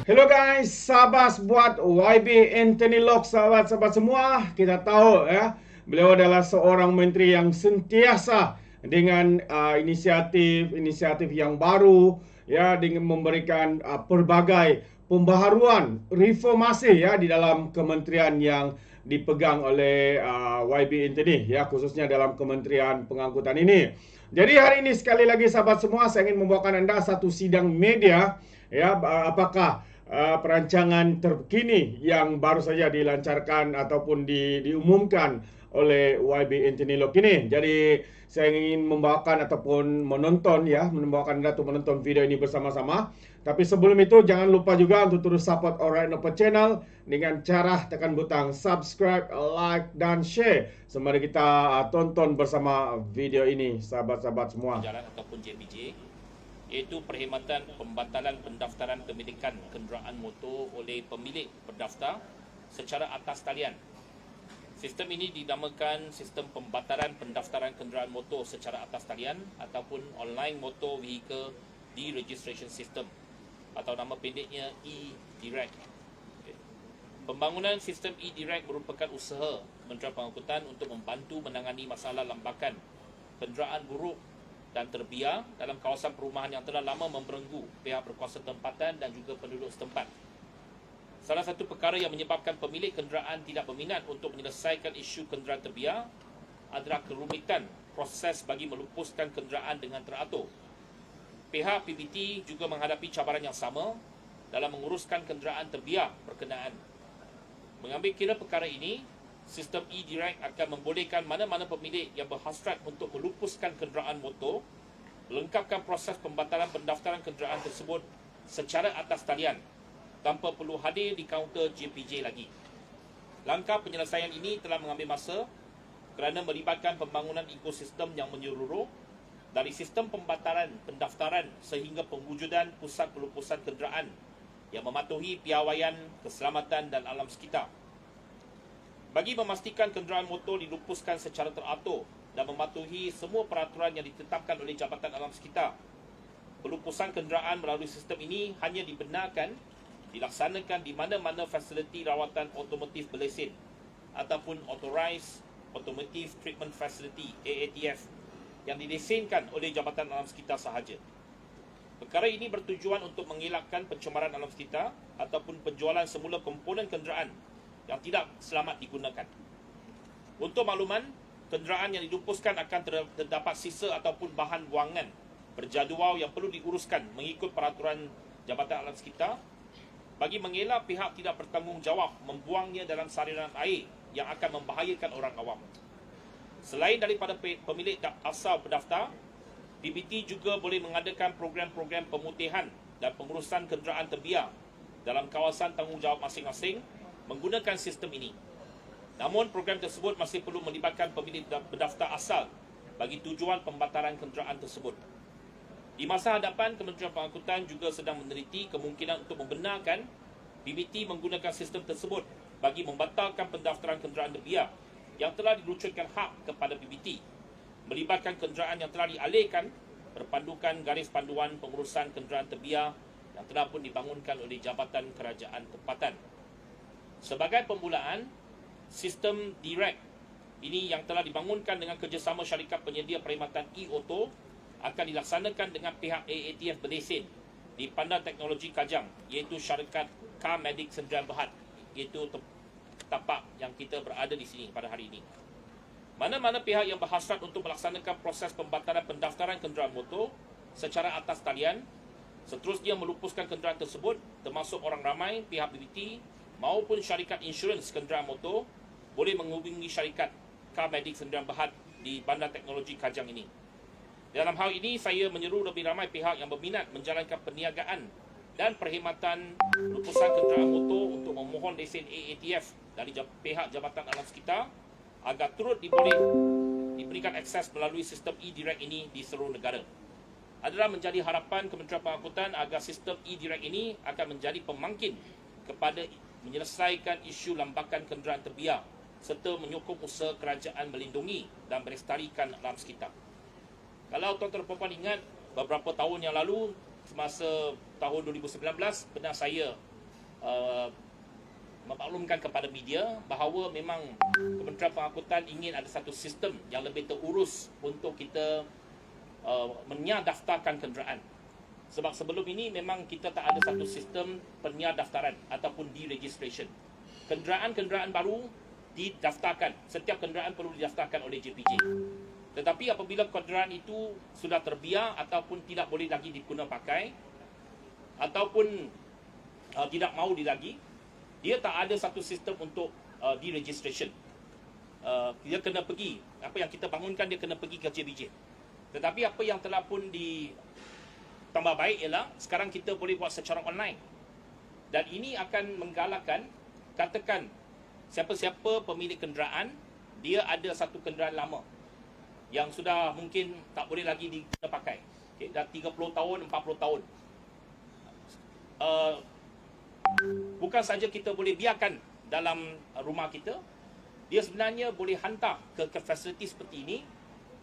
Hello guys, sahabat buat YB Anthony Locke, sahabat-sahabat semua. Kita tahu ya, beliau adalah seorang menteri yang sentiasa dengan inisiatif-inisiatif yang baru ya, dengan memberikan pelbagai pembaharuan, reformasi ya di dalam kementerian yang dipegang oleh YB Anthony ya, khususnya dalam Kementerian Pengangkutan ini. Jadi hari ini sekali lagi sahabat semua, saya ingin membawakan Anda satu sidang media ya, apakah perancangan terkini yang baru saja dilancarkan ataupun diumumkan oleh YB Anthony Locke ini. Jadi saya ingin membawakan ataupun membawakan Anda untuk menonton video ini bersama-sama. Tapi sebelum itu jangan lupa juga untuk terus support Alright Nopo Channel dengan cara tekan butang subscribe, like dan share. Sembari kita tonton bersama video ini, sahabat-sahabat semua. Jalan ataupun JPJ, iaitu perkhidmatan pembatalan pendaftaran kepemilikan kenderaan motor oleh pemilik berdaftar secara atas talian. Sistem ini dinamakan sistem pembatalan pendaftaran kenderaan motor secara atas talian ataupun Online Motor Vehicle Deregistration System atau nama pendeknya e-Direct. Pembangunan sistem e-Direct merupakan usaha Kementerian Pengangkutan untuk membantu menangani masalah lambakan kenderaan buruk dan terbiar dalam kawasan perumahan yang telah lama membelenggu pihak berkuasa tempatan dan juga penduduk setempat. Salah satu perkara yang menyebabkan pemilik kenderaan tidak berminat untuk menyelesaikan isu kenderaan terbiar adalah kerumitan proses bagi melupuskan kenderaan dengan teratur. Pihak PBT juga menghadapi cabaran yang sama dalam menguruskan kenderaan terbiar berkenaan. Mengambil kira perkara ini, sistem e-Direct akan membolehkan mana-mana pemilik yang berhasrat untuk melupuskan kenderaan motor melengkapkan proses pembatalan pendaftaran kenderaan tersebut secara atas talian tanpa perlu hadir di kaunter JPJ lagi. Langkah penyelesaian ini telah mengambil masa kerana melibatkan pembangunan ekosistem yang menyeluruh dari sistem pembatalan pendaftaran sehingga pewujudan pusat pelupusan kenderaan yang mematuhi piawaian keselamatan dan alam sekitar. Bagi memastikan kenderaan motor dilupuskan secara teratur dan mematuhi semua peraturan yang ditetapkan oleh Jabatan Alam Sekitar, pelupusan kenderaan melalui sistem ini hanya dibenarkan dilaksanakan di mana-mana fasiliti rawatan otomotif berlesen ataupun Authorized Automotive Treatment Facility AATF yang dilesenkan oleh Jabatan Alam Sekitar sahaja. Perkara ini bertujuan untuk mengelakkan pencemaran alam sekitar ataupun penjualan semula komponen kenderaan yang tidak selamat digunakan. Untuk makluman, kenderaan yang dilupuskan akan terdapat sisa ataupun bahan buangan berjadual yang perlu diuruskan mengikut peraturan Jabatan Alam Sekitar bagi mengelak pihak tidak bertanggungjawab membuangnya dalam saliran air yang akan membahayakan orang awam. Selain daripada pemilik asal berdaftar, PBT juga boleh mengadakan program-program pemutihan dan pengurusan kenderaan terbiar dalam kawasan tanggungjawab masing-masing menggunakan sistem ini. Namun program tersebut masih perlu melibatkan pemilik berdaftar asal bagi tujuan pembatalan kenderaan tersebut. Di masa hadapan, Kementerian Pengangkutan juga sedang meneliti kemungkinan untuk membenarkan PBT menggunakan sistem tersebut bagi membatalkan pendaftaran kenderaan terbiar yang telah dilucutkan hak kepada PBT, melibatkan kenderaan yang telah dialihkan berpandukan garis panduan pengurusan kenderaan terbiar yang telah pun dibangunkan oleh Jabatan Kerajaan Tempatan. Sebagai permulaan, sistem Direct ini yang telah dibangunkan dengan kerjasama syarikat penyedia perkhidmatan e-auto akan dilaksanakan dengan pihak AATF berlesen di Bandar Teknologi Kajang, iaitu syarikat Car Medic Sdn Bhd, iaitu tapak yang kita berada di sini pada hari ini. Mana-mana pihak yang berhasrat untuk melaksanakan proses pembatalan pendaftaran kenderaan motor secara atas talian, seterusnya melupuskan kenderaan tersebut, termasuk orang ramai, pihak BBT maupun syarikat insurans kenderaan motor boleh menghubungi syarikat Car Medic Sdn Bhd di Bandar Teknologi Kajang ini. Dalam hal ini, saya menyeru lebih ramai pihak yang berminat menjalankan perniagaan dan perkhidmatan lupusan kenderaan motor untuk memohon lesen AATF dari pihak Jabatan Alam Sekitar agar turut diberikan akses melalui sistem e-Direct ini di seluruh negara. Adalah menjadi harapan Kementerian Pengangkutan agar sistem e-Direct ini akan menjadi pemangkin kepada menyelesaikan isu lambakan kenderaan terbiar serta menyokong usaha kerajaan melindungi dan melestarikan alam sekitar. Kalau tuan-tuan dan puan-puan ingat, beberapa tahun yang lalu, semasa tahun 2019, pernah saya memaklumkan kepada media bahawa memang Kementerian Pengangkutan ingin ada satu sistem yang lebih terurus untuk kita menyadaftarkan kenderaan. Sebab sebelum ini memang kita tak ada satu sistem penyadaftaran ataupun deregistration. Kenderaan-kenderaan baru didaftarkan. Setiap kenderaan perlu didaftarkan oleh JPJ. Tetapi apabila kenderaan itu sudah terbiar ataupun tidak boleh lagi digunakan pakai ataupun tidak mahu lagi, dia tak ada satu sistem untuk deregistration. Dia kena pergi, apa yang kita bangunkan dia kena pergi ke JPJ. Tetapi apa yang telah pun tambah baik ialah sekarang kita boleh buat secara online. Dan ini akan menggalakkan, katakan siapa-siapa pemilik kenderaan, dia ada satu kenderaan lama yang sudah mungkin tak boleh lagi dipakai. Okay, dah 30 tahun, 40 tahun. Bukan saja kita boleh biarkan dalam rumah kita, dia sebenarnya boleh hantar ke fasiliti seperti ini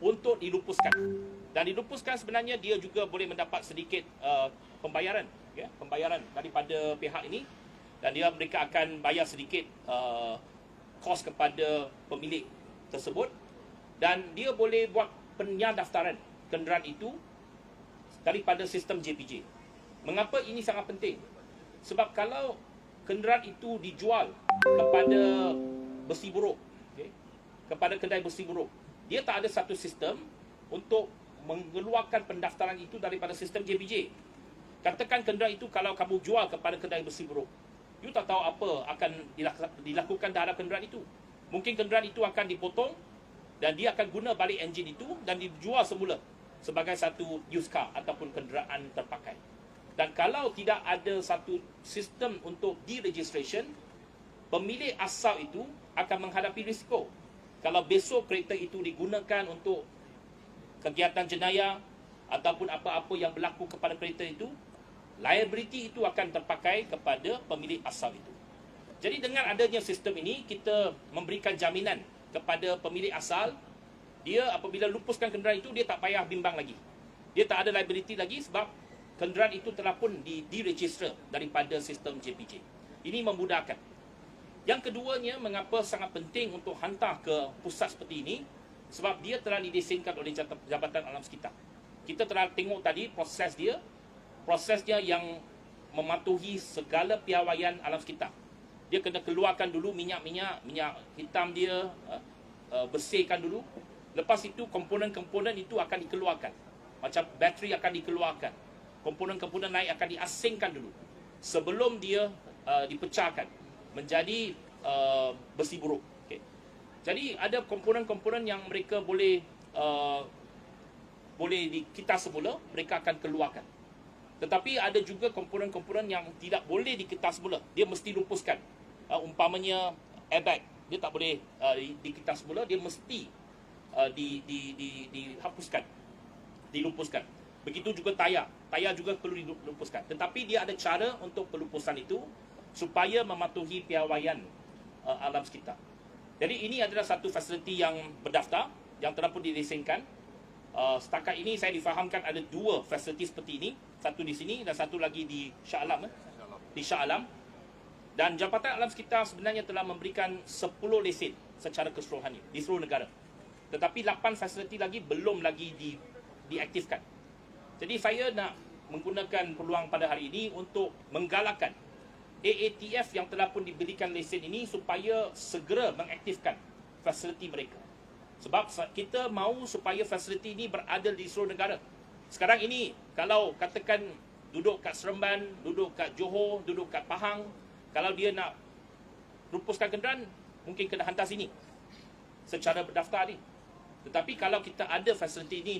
untuk dilupuskan. Dan dilupuskan sebenarnya dia juga boleh mendapat sedikit pembayaran, ya, pembayaran daripada pihak ini, dan mereka akan bayar sedikit kos kepada pemilik tersebut, dan dia boleh buat penyadaftaran kenderaan itu daripada sistem JPJ. Mengapa ini sangat penting? Sebab kalau kenderaan itu dijual kepada besi buruk, okay, kepada kedai besi buruk, dia tak ada satu sistem untuk mengeluarkan pendaftaran itu daripada sistem JPJ. Katakan kenderaan itu kalau kamu jual kepada kedai besi buruk, you tak tahu apa akan dilakukan terhadap kenderaan itu. Mungkin kenderaan itu akan dipotong dan dia akan guna balik enjin itu dan dijual semula sebagai satu used car ataupun kenderaan terpakai. Dan kalau tidak ada satu sistem untuk deregistration, pemilik asal itu akan menghadapi risiko. Kalau besok kereta itu digunakan untuk kegiatan jenayah ataupun apa-apa yang berlaku kepada kereta itu, liability itu akan terpakai kepada pemilik asal itu. Jadi dengan adanya sistem ini, kita memberikan jaminan kepada pemilik asal, dia apabila lupuskan kenderaan itu, dia tak payah bimbang lagi. Dia tak ada liability lagi sebab kenderaan itu telah pun diregister daripada sistem JPJ. Ini memudahkan. Yang keduanya, mengapa sangat penting untuk hantar ke pusat seperti ini, sebab dia telah didesainkan oleh Jabatan Alam Sekitar. Kita telah tengok tadi prosesnya yang mematuhi segala piawaian alam sekitar. Dia kena keluarkan dulu minyak hitam dia, bersihkan dulu. Lepas itu komponen-komponen itu akan dikeluarkan. Macam bateri akan dikeluarkan. Komponen-komponen lain akan diasingkan dulu sebelum dia dipecahkan menjadi besi buruk. Okay. Jadi ada komponen-komponen yang mereka boleh dikitar semula, mereka akan keluarkan. Tetapi ada juga komponen-komponen yang tidak boleh dikitar semula, dia mesti lupuskan. Umpamanya airbag, dia tak boleh dikitar semula, dia mesti dihapuskan, dilupuskan. Begitu juga tayar juga perlu dilupuskan. Tetapi dia ada cara untuk pelupusan itu supaya mematuhi piawaian alam sekitar. Jadi ini adalah satu fasiliti yang berdaftar, yang telah pun didesainkan. Setakat ini saya difahamkan ada dua fasiliti seperti ini, satu di sini dan satu lagi di Shah Alam, di Shah Alam. Dan Jabatan Alam Sekitar sebenarnya telah memberikan 10 lesen secara keseluruhannya di seluruh negara. Tetapi 8 fasiliti lagi belum lagi diaktifkan. Jadi saya nak menggunakan peluang pada hari ini untuk menggalakkan AATF yang telah pun diberikan lesen ini supaya segera mengaktifkan fasiliti mereka. Sebab kita mahu supaya fasiliti ini berada di seluruh negara. Sekarang ini, kalau katakan duduk kat Seremban, duduk kat Johor, duduk kat Pahang, kalau dia nak lupuskan kenderaan, mungkin kena hantar sini secara berdaftar ni. Tetapi kalau kita ada fasiliti ini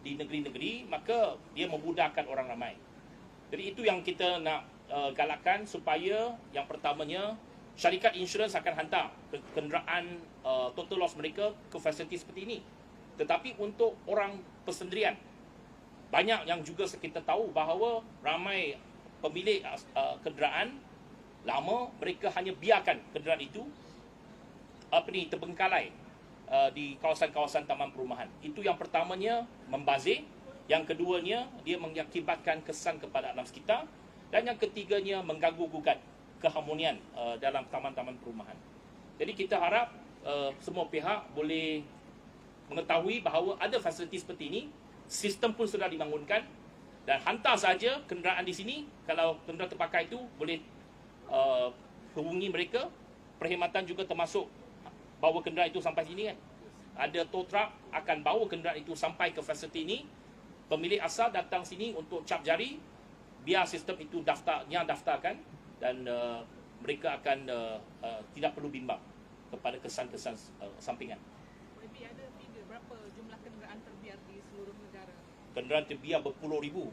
di negeri-negeri, maka dia memudahkan orang ramai. Jadi itu yang kita nak galakkan supaya yang pertamanya, syarikat insurans akan hantar kenderaan total loss mereka ke fasiliti seperti ini. Tetapi untuk orang persendirian, banyak yang juga kita tahu bahawa ramai pemilik kenderaan lama, mereka hanya biarkan kenderaan itu terbengkalai di kawasan-kawasan taman perumahan. Itu yang pertamanya, membazir. Yang keduanya, dia mengakibatkan kesan kepada alam sekitar. Dan yang ketiganya, mengganggu gugat keharmonian dalam taman-taman perumahan. Jadi kita harap semua pihak boleh mengetahui bahawa ada fasiliti seperti ini, sistem pun sudah dibangunkan, dan hantar saja kenderaan di sini. Kalau kenderaan terpakai itu boleh hubungi mereka. Perkhidmatan juga termasuk bawa kenderaan itu sampai sini kan. Ada tow truck akan bawa kenderaan itu sampai ke fasiliti ini. Pemilik asal datang sini untuk cap jari, biar sistem itu daftarkan, dan mereka akan tidak perlu bimbang kepada kesan-kesan sampingan. Lebih ada figure berapa jumlah kenderaan terbiar di seluruh negara? Kenderaan terbiar berpuluh ribu.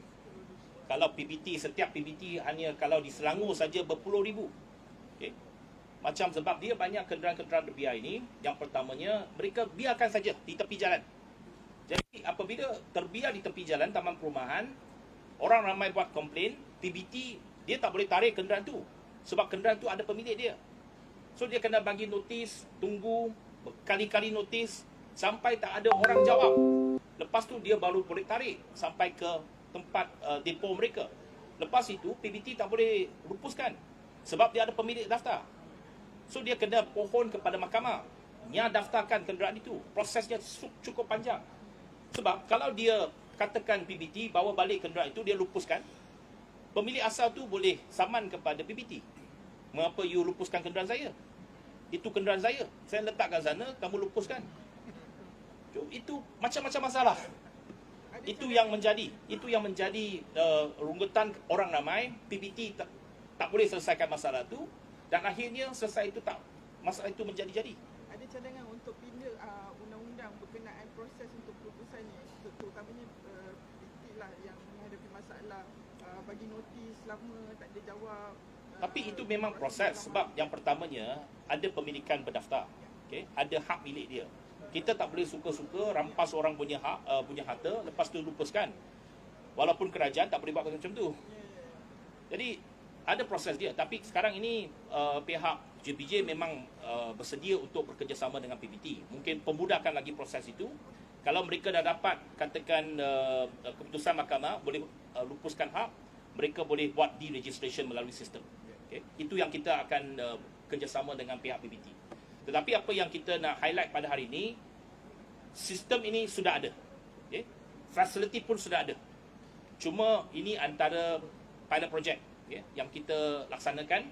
Kalau PBT, setiap PBT hanya kalau di Selangor saja berpuluh ribu. Okay. Macam sebab dia banyak kenderaan-kenderaan terbiar ini, yang pertamanya mereka biarkan saja di tepi jalan. Jadi apabila terbiar di tepi jalan taman perumahan, orang ramai buat komplain, PBT dia tak boleh tarik kenderaan tu. Sebab kenderaan tu ada pemilik dia. So dia kena bagi notis, tunggu berkali-kali notis sampai tak ada orang jawab. Lepas tu dia baru boleh tarik sampai ke tempat depo mereka. Lepas itu PBT tak boleh lupuskan sebab dia ada pemilik daftar. So dia kena pohon kepada mahkamah, daftarkan kenderaan itu. Prosesnya cukup panjang. Sebab kalau dia katakan PBT bawa balik kenderaan itu, dia lupuskan, pemilik asal tu boleh saman kepada PBT. Mengapa you lupuskan kenderaan saya? Itu kenderaan saya letakkan sana, kamu lupuskan. Itu macam-macam masalah. Itu yang menjadi runggutan orang ramai. PBT tak boleh selesaikan masalah itu, dan akhirnya selesai itu masalah itu menjadi-jadi. Ada cadangan untuk pindah undang-undang berkenaan proses untuk pelupusan ni, terutamanya PBT lah yang menghadapi masalah bagi notis lama tak ada jawab. Tapi itu memang proses, sebab yang pertamanya ada pemilikan berdaftar. Okay? Ada hak milik dia. Kita tak boleh suka-suka rampas orang punya hak, punya harta, lepas tu lupuskan. Walaupun kerajaan tak boleh buat macam tu. Jadi ada proses dia. Tapi sekarang ini pihak JPJ memang bersedia untuk bekerjasama dengan PBT. Mungkin pemudahkan lagi proses itu. Kalau mereka dah dapat katakan keputusan mahkamah boleh lupuskan hak, mereka boleh buat deregistration melalui sistem. Okay? Itu yang kita akan kerjasama dengan pihak PBT. Tetapi apa yang kita nak highlight pada hari ini, sistem ini sudah ada. Okay? Facility pun sudah ada. Cuma ini antara pilot project, okay, yang kita laksanakan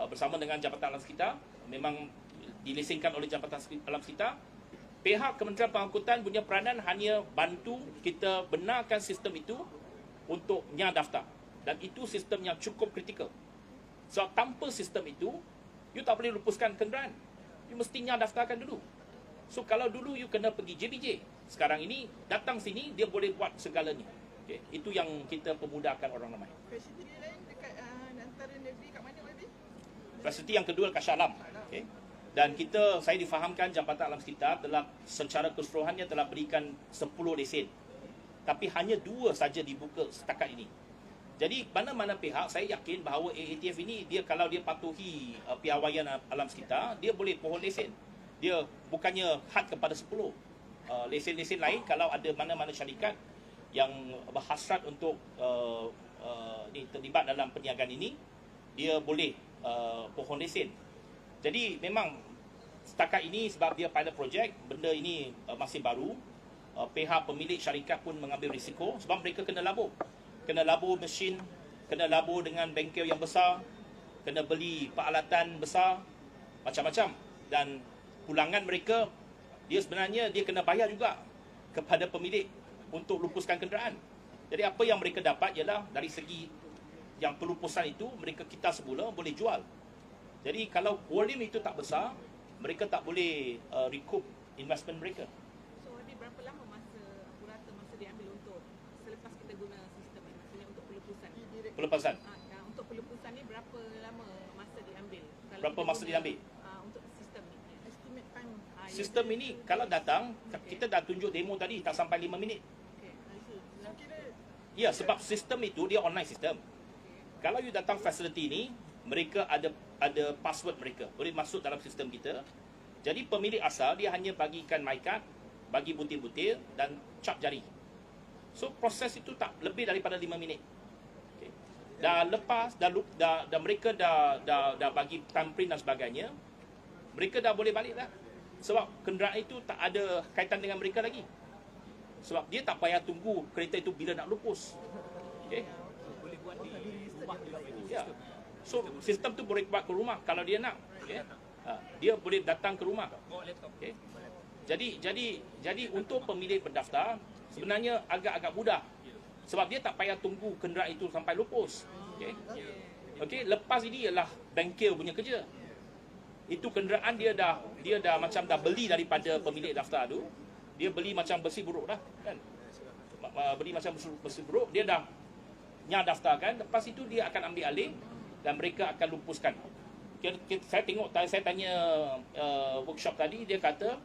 bersama dengan Jabatan Alam Sekitar. Memang dilesenkan oleh Jabatan Alam Sekitar. Pihak Kementerian Pengangkutan punya peranan hanya bantu kita benarkan sistem itu untuk daftar. Dan itu sistem yang cukup kritikal. So tanpa sistem itu, you tak boleh lupuskan kenderaan. You mestinya daftarkan dulu. So kalau dulu you kena pergi JPJ, sekarang ini datang sini dia boleh buat segalanya. Okay. Itu yang kita pemudahkan orang ramai. Fasiliti lain dekat antara negeri kat mana lagi? Fasiliti yang kedua dekat Shah Alam. Okay. Dan saya difahamkan Jabatan Alam Sekitar telah secara keseluruhannya telah berikan 10 lesen. Tapi hanya 2 saja dibuka setakat ini. Jadi mana-mana pihak, saya yakin bahawa AATF ini kalau dia patuhi piawaian alam sekitar, dia boleh pohon lesen. Dia bukannya had kepada 10. Lesen-lesen lain kalau ada mana-mana syarikat yang berhasrat untuk terlibat dalam perniagaan ini, dia boleh pohon lesen. Jadi memang setakat ini sebab dia pilot project, benda ini masih baru. Pihak pemilik syarikat pun mengambil risiko sebab mereka kena labur. Kena labur mesin, kena labur dengan bengkel yang besar, kena beli peralatan besar, macam-macam. Dan pulangan mereka, dia sebenarnya dia kena bayar juga kepada pemilik untuk lupuskan kenderaan. Jadi apa yang mereka dapat ialah dari segi yang pelupusan itu, mereka kita semula boleh jual. Jadi kalau volume itu tak besar, mereka tak boleh recoup investment mereka. So ada berapa lama rata masa diambil untuk selepas kita guna sistem ini, maksudnya untuk pelupusan? Pelepasan. Untuk pelupusan ni berapa lama masa diambil? Berapa masa diambil? Untuk sistem ni, estimate time. Sistem ini kalau datang, kita dah tunjuk demo tadi, tak sampai 5 minit. Okay, so kira Ya, sebab sistem itu dia online sistem. Kalau you datang fasiliti ini, mereka ada password mereka, boleh masuk dalam sistem kita. Jadi pemilik asal dia hanya bagikan my card, bagi butir-butir dan cap jari. So proses itu tak lebih daripada 5 minit. Okay. dah lepas, dah mereka dah bagi thumbprint dan sebagainya, mereka dah boleh balik dah. Sebab kenderaan itu tak ada kaitan dengan mereka lagi. Sebab dia tak payah tunggu kereta itu bila nak lupus. Okay? Boleh buat di rumah juga. Ya. So sistem tu boleh buat ke rumah kalau dia nak. Okay? Dia boleh datang ke rumah. Okay? Jadi untuk pemilik berdaftar sebenarnya agak-agak mudah. Sebab dia tak payah tunggu kenderaan itu sampai lupus. Okey, lepas ini ialah bengkel punya kerja. Itu kenderaan dia dah macam dah beli daripada pemilik daftar tu. Dia beli macam besi buruk dah, kan? Beli macam besi buruk, dia dah daftarkan, lepas itu dia akan ambil alih dan mereka akan lupuskan. Saya tanya workshop tadi, dia kata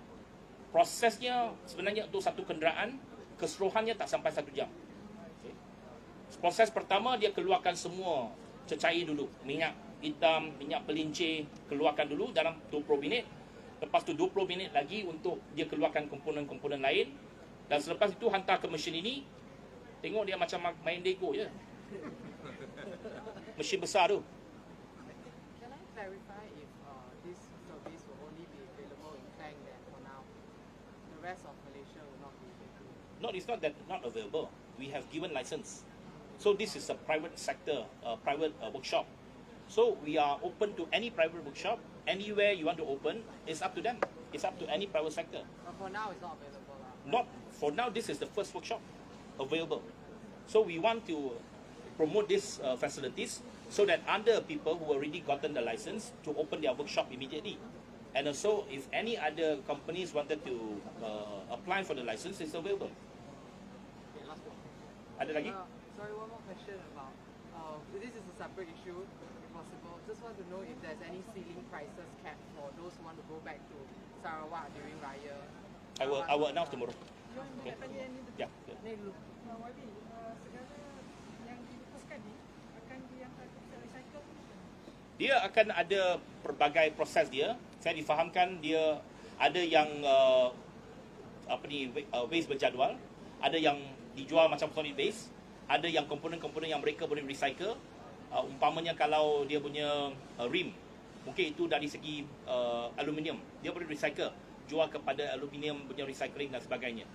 prosesnya sebenarnya untuk satu kenderaan keseluruhannya tak sampai 1 jam. Proses pertama dia keluarkan semua cecair dulu, minyak hitam, minyak pelincir, keluarkan dulu dalam 20 minit. Lepas tu 20 minit lagi untuk dia keluarkan komponen-komponen lain. Dan selepas itu hantar ke mesin ini. Tengok dia macam main Lego je. Mesin besar tu. Can I clarify if this service will only be available in Klang then for now? The rest of Malaysia will not be available? No, it's not that not available. We have given license. So this is a private sector, private workshop. So we are open to any private workshop, anywhere you want to open. It's up to them. It's up to any private sector. But for now, it's not available. Not for now. This is the first workshop available. So we want to promote these facilities so that other people who already gotten the license to open their workshop immediately. And also, if any other companies wanted to apply for the license, it's available. Okay, last one. Ada lagi? Sorry, one more question about. This is a separate issue, if possible. Just want to know if there's any ceiling prices cap for those who want to go back to Sarawak during Raya. I will announce tomorrow. Johan nak tanya yang ni tu. Yeah. Ni dulu. YB, segala yang dilupuskan ni akan dihantar ke pusat recycle ke? Dia akan ada pelbagai proses dia. Saya difahamkan dia ada yang waste berjadual, ada yang dijual macam solid waste, ada yang komponen-komponen yang mereka boleh recycle. Umpamanya kalau dia punya rim, mungkin itu dari segi aluminium, dia boleh recycle, jual kepada aluminium punya recycling dan sebagainya.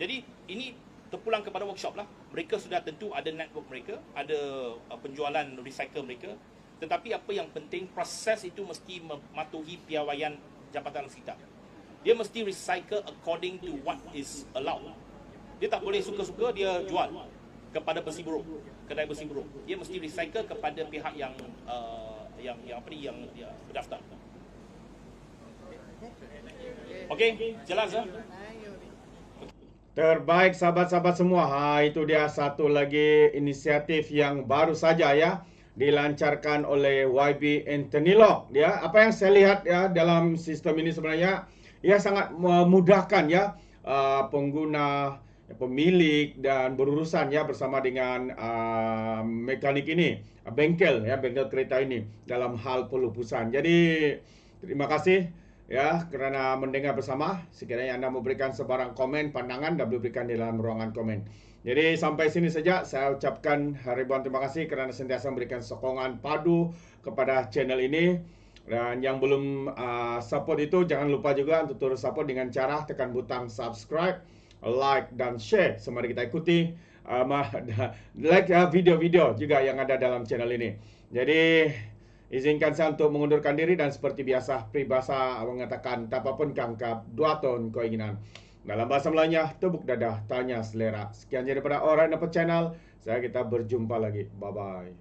Jadi ini terpulang kepada workshop lah. Mereka sudah tentu ada network mereka, ada penjualan recycle mereka. Tetapi apa yang penting, proses itu mesti mematuhi piawaian Jabatan Sekitar. Dia mesti recycle according to what is allowed. Dia tak boleh suka-suka dia jual kepada besi buruk, kedai besi buruk. Dia mesti recycle kepada pihak yang berdaftar. Okey, jelas ah? Terbaik sahabat-sahabat semua. Itu dia satu lagi inisiatif yang baru saja ya dilancarkan oleh YB Anthony Loke. Ya, apa yang saya lihat ya dalam sistem ini sebenarnya ia sangat memudahkan ya pengguna, pemilik dan berurusan ya bersama dengan mekanik ini, bengkel kereta ini dalam hal pelupusan. Jadi terima kasih ya kerana mendengar bersama. Sekiranya anda memberikan sebarang komen, pandangan, dan boleh berikan di dalam ruangan komen. Jadi sampai sini saja saya ucapkan ribuan terima kasih kerana sentiasa memberikan sokongan padu kepada channel ini. Dan yang belum support itu jangan lupa juga untuk terus support dengan cara tekan butang subscribe, like dan share. Mari kita ikuti like video-video juga yang ada dalam channel ini. Jadi izinkan saya untuk mengundurkan diri dan seperti biasa peribahasa mengatakan tak apapun kangkap 2 ton keinginan. Dalam bahasa Melayunya, tepuk dadah, tanya selera. Sekian daripada Alright Nampak Channel. Kita berjumpa lagi. Bye-bye.